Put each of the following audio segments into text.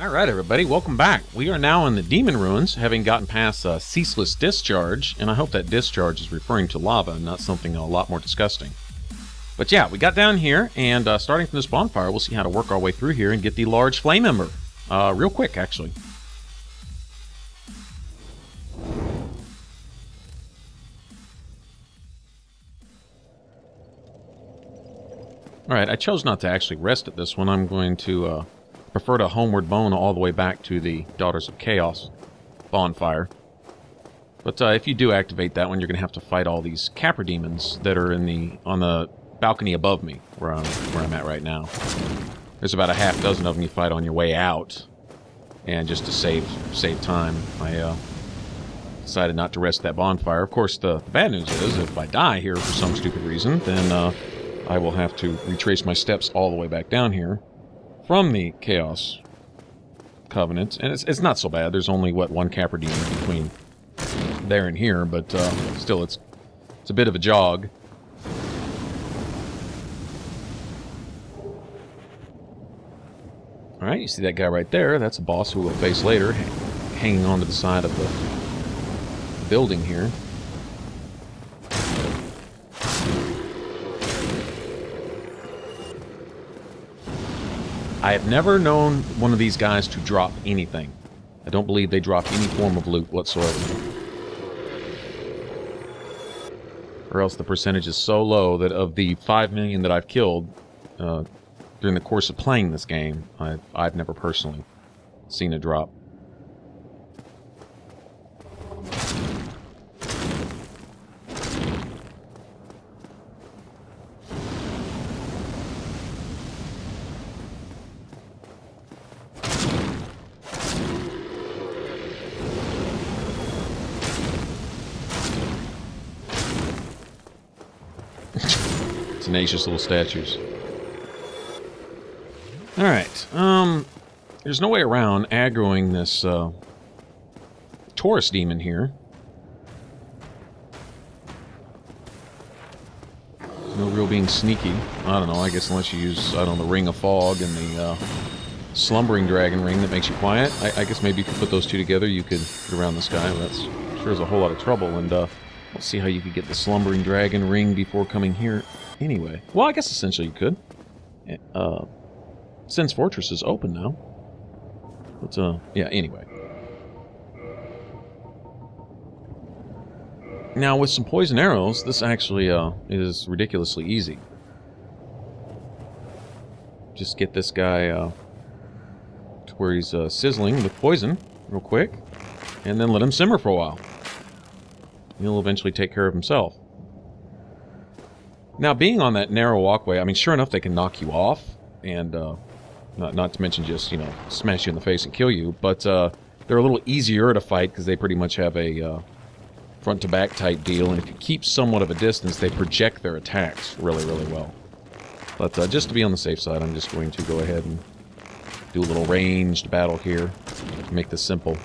Alright everybody, welcome back. We are now in the Demon Ruins, having gotten past Ceaseless Discharge, and I hope that discharge is referring to lava and not something a lot more disgusting. But yeah, we got down here, and starting from this bonfire, we'll see how to work our way through here and get the Large Flame Ember. Real quick, actually. Alright, I chose not to actually rest at this one. I'm going to prefer to homeward bone all the way back to the Daughters of Chaos bonfire. But if you do activate that one, you're going to have to fight all these Capra demons that are on the balcony above me, where I'm at right now. There's about a half dozen of them you fight on your way out. And just to save time, I decided not to rest that bonfire. Of course, the bad news is, if I die here for some stupid reason, then I will have to retrace my steps all the way back down here from the Chaos Covenant. And it's not so bad. There's only, what, one Capra demon between there and here, but still, it's a bit of a jog. Alright, you see that guy right there? That's a boss who we'll face later, hanging onto the side of the building here. I have never known one of these guys to drop anything. I don't believe they drop any form of loot whatsoever. Or else the percentage is so low that of the 5 million that I've killed during the course of playing this game, I've never personally seen a drop. Tenacious little statues. Alright, there's no way around aggroing this Taurus demon here. There's no real being sneaky. I don't know, I guess unless you use, I don't know, the Ring of Fog and the Slumbering Dragon Ring that makes you quiet. I guess maybe you could put those two together, you could get around this guy, but that's sure is a whole lot of trouble, and let's see how you could get the Slumbering Dragon Ring before coming here anyway. Well, I guess essentially you could. Since Fortress is open now. But, yeah, anyway. Now, with some poison arrows, this actually is ridiculously easy. Just get this guy to where he's sizzling with poison real quick, and then let him simmer for a while. He'll eventually take care of himself. Now, being on that narrow walkway, I mean, sure enough, they can knock you off, and not to mention just, you know, smash you in the face and kill you, but they're a little easier to fight because they pretty much have a front-to-back type deal, and if you keep somewhat of a distance, they project their attacks really, really well. But just to be on the safe side, I'm just going to go ahead and do a little ranged battle here to make this simple.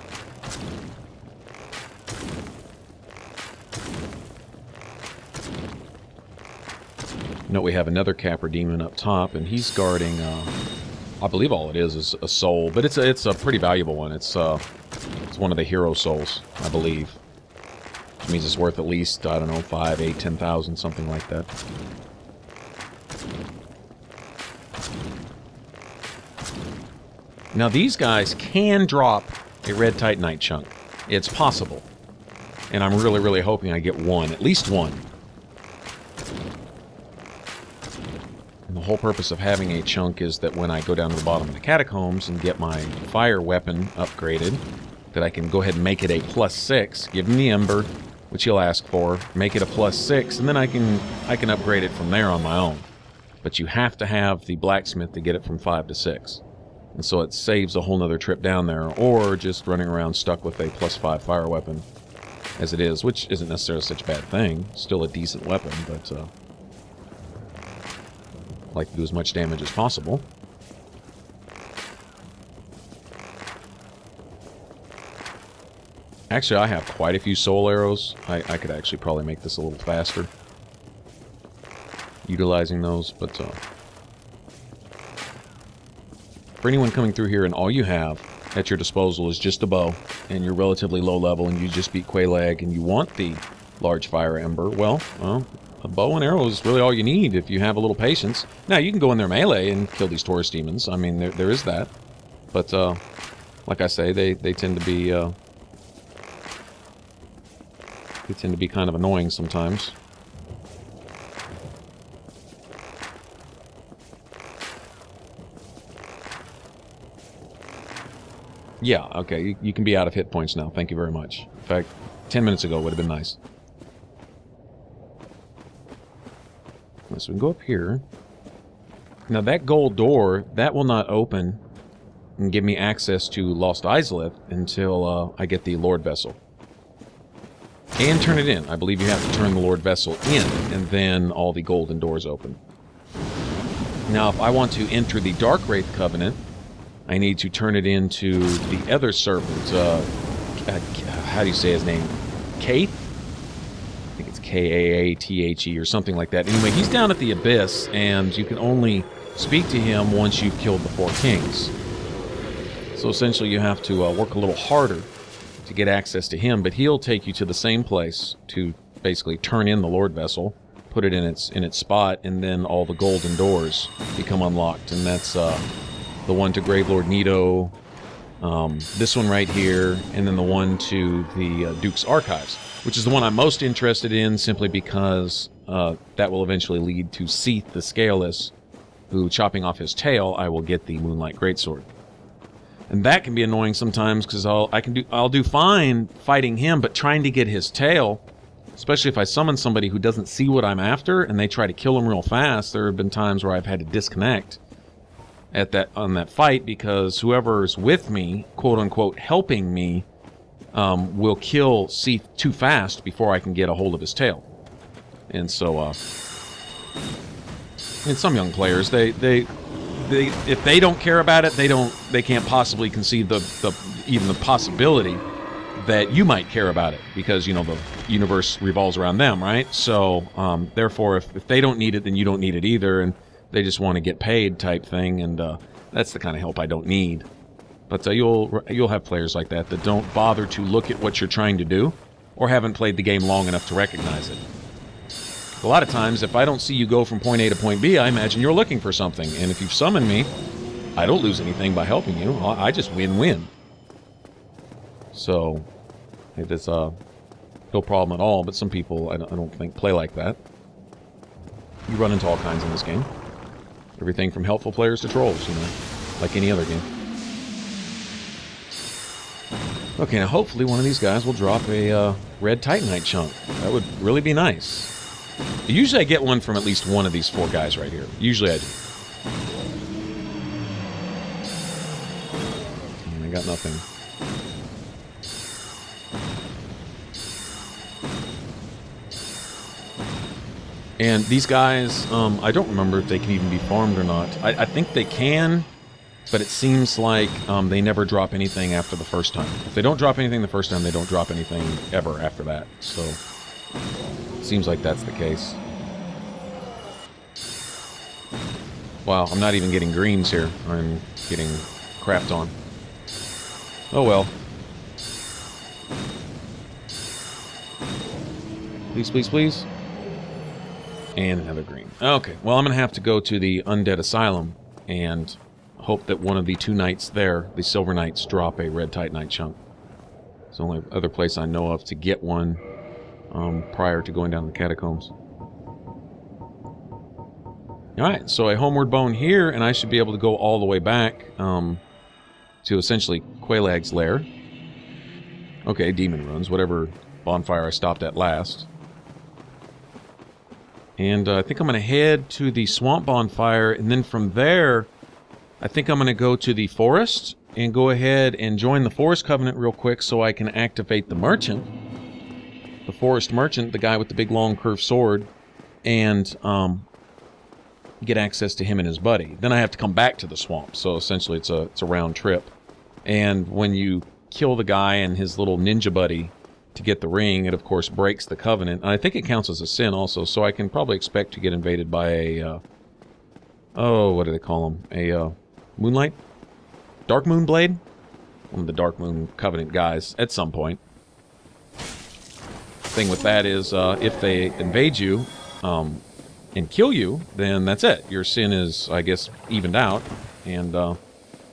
Note we have another Capra demon up top, and he's guarding, I believe all it is a soul, but it's a pretty valuable one. It's one of the hero souls, I believe. Which means it's worth at least, I don't know, 5, 8, 10,000, something like that. Now these guys can drop a red titanite chunk. It's possible. And I'm really, really hoping I get one, at least one. And the whole purpose of having a chunk is that when I go down to the bottom of the catacombs and get my fire weapon upgraded, that I can go ahead and make it a +6, give him the ember, which he'll ask for, make it a +6, and then I can upgrade it from there on my own. But you have to have the blacksmith to get it from 5 to 6. And so it saves a whole nother trip down there, or just running around stuck with a +5 fire weapon as it is, which isn't necessarily such a bad thing. Still a decent weapon, but I like to do as much damage as possible. Actually, I have quite a few soul arrows. I could actually probably make this a little faster utilizing those, but for anyone coming through here and all you have at your disposal is just a bow, and you're relatively low level, and you just beat Quelaag, and you want the Large Fire Ember, well, a bow and arrow is really all you need if you have a little patience. Now, you can go in there melee and kill these Taurus demons. I mean, there is that. But, like I say, they tend to be, kind of annoying sometimes. Yeah, okay, you can be out of hit points now. Thank you very much. In fact, 10 minutes ago would have been nice. So we can go up here. Now that gold door, that will not open and give me access to Lost Izalith until I get the Lord Vessel. And turn it in. I believe you have to turn the Lord Vessel in, and then all the golden doors open. Now, if I want to enter the Dark Wraith Covenant, I need to turn it into the other serpent. How do you say his name? Kaathe? I think it's Kaathe or something like that. Anyway, he's down at the Abyss, and you can only speak to him once you've killed the 4 kings. So essentially you have to work a little harder to get access to him, but he'll take you to the same place to basically turn in the Lord Vessel, put it in its spot, and then all the golden doors become unlocked, and that's the one to Gravelord Nito, this one right here, and then the one to the Duke's Archives, which is the one I'm most interested in simply because that will eventually lead to Seath the Scaleless, who, chopping off his tail, I will get the Moonlight Greatsword. And that can be annoying sometimes because I'll do fine fighting him, but trying to get his tail, especially if I summon somebody who doesn't see what I'm after and they try to kill him real fast, there have been times where I've had to disconnect on that fight because whoever's with me, quote unquote, helping me, will kill Seath too fast before I can get a hold of his tail. And so, I mean, some young players, they if they don't care about it, they can't possibly conceive even the possibility that you might care about it because, you know, the universe revolves around them, right? So, therefore, if they don't need it, then you don't need it either, and they just want to get paid type thing, and that's the kind of help I don't need. But you'll have players like that don't bother to look at what you're trying to do, or haven't played the game long enough to recognize it. A lot of times, if I don't see you go from point A to point B, I imagine you're looking for something, and if you've summoned me, I don't lose anything by helping you. I just win-win. So, it's no problem at all, but some people, I don't think, play like that. You run into all kinds in this game. Everything from helpful players to trolls, you know, like any other game. Okay, now hopefully one of these guys will drop a red Titanite chunk. That would really be nice. Usually I get one from at least one of these 4 guys right here. Usually I do. And I got nothing. And these guys, I don't remember if they can even be farmed or not. I think they can, but it seems like they never drop anything after the first time. If they don't drop anything the first time, they don't drop anything ever after that. So, it seems like that's the case. Wow, I'm not even getting greens here. I'm getting crapped on. Oh well. Please, please, please. And another green. Okay, well, I'm going to have to go to the Undead Asylum and hope that one of the 2 knights there, the Silver Knights, drop a red Titanite chunk. It's the only other place I know of to get one prior to going down the catacombs. Alright, so a homeward bone here, and I should be able to go all the way back to essentially Quelaag's lair. Okay, Demon Ruins, whatever bonfire I stopped at last. And I think I'm going to head to the Swamp Bonfire, and then from there, I think I'm going to go to the Forest, and go ahead and join the Forest Covenant real quick so I can activate the Merchant. The Forest Merchant, the guy with the big long curved sword, and get access to him and his buddy. Then I have to come back to the swamp, so essentially it's a round trip. And when you kill the guy and his little ninja buddy to get the ring, it of course breaks the covenant. And I think it counts as a sin also, so I can probably expect to get invaded by a, oh, what do they call them? A, Moonlight Dark Moon Blade? One of the Dark Moon Covenant guys at some point. Thing with that is, if they invade you and kill you, then that's it. Your sin is, I guess, evened out, and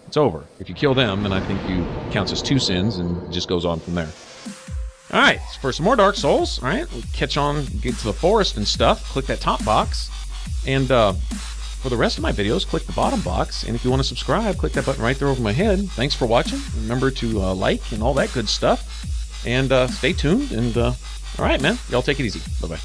it's over. If you kill them, then I think you counts as 2 sins, and it just goes on from there. Alright, for some more Dark Souls, alright, we'll catch on, get to the forest and stuff, click that top box, and for the rest of my videos, click the bottom box, and if you want to subscribe, click that button right there over my head. Thanks for watching. Remember to like and all that good stuff, and stay tuned, and alright, man, y'all take it easy. Bye-bye.